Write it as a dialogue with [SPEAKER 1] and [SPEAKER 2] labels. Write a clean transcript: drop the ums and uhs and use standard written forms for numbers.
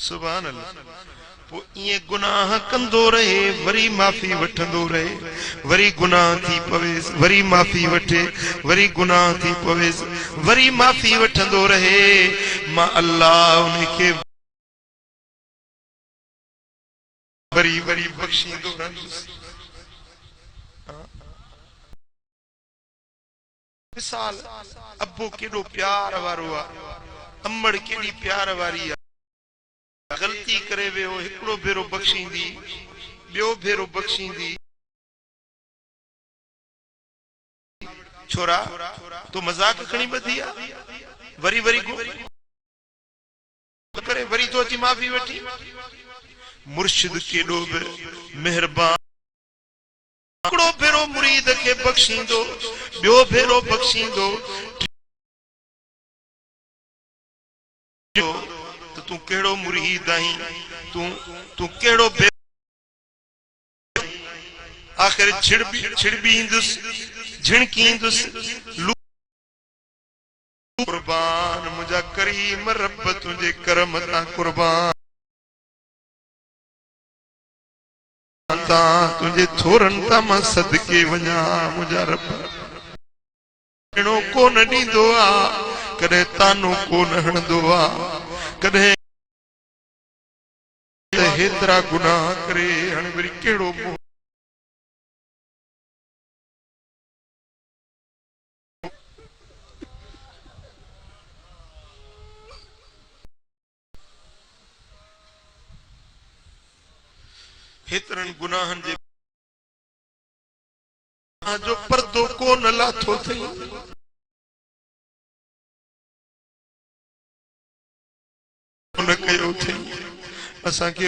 [SPEAKER 1] सुभान अल्लाह। ये गुनाह कंदो रहे, वरी माफी वठंदो रहे, वरी गुनाह थी पवेस, वरी माफी वठे, वरी गुनाह थी पवेस, वरी माफी वठंदो रहे। मां अल्लाह उनके वरी वरी बख्शींदो रहंदुसि। मिसाल अब्बो केडो प्यार वारो आ, अम्मड़ केडी प्यार वारी आ। गलती करे वे हिकड़ो भेरो बख्शींदी, बियो भेरो बख्शींदी। छोरा तो मजाक खणी बधी आ, वरी वरी करे, वरी तो अची माफी वठी। मुर्शिद केडो बि मेहरबान, हिकड़ो भेरो मुरीद के बख्शींदो, बियो भेरो बख्शींदो। तो तू केड़ो मुरीद आहीं, तू केड़ो आखिर छिड़बींदुस, झिणकींदुस। कुर्बान मुझा करीम रब तुझे करम ता कुर्बान, तुझे थोरन ता मां सदके वञा। मुझा रब नो कोन ॾींदो आ, कॾहिं तानो कोन हणंदो आ, कॾहिं हेतिरा गुनाह करे हाणे वरी केड़ो हेतरन गुनाहन जे जो पर्दो कोन लाथो थई। उन कयो थई असां के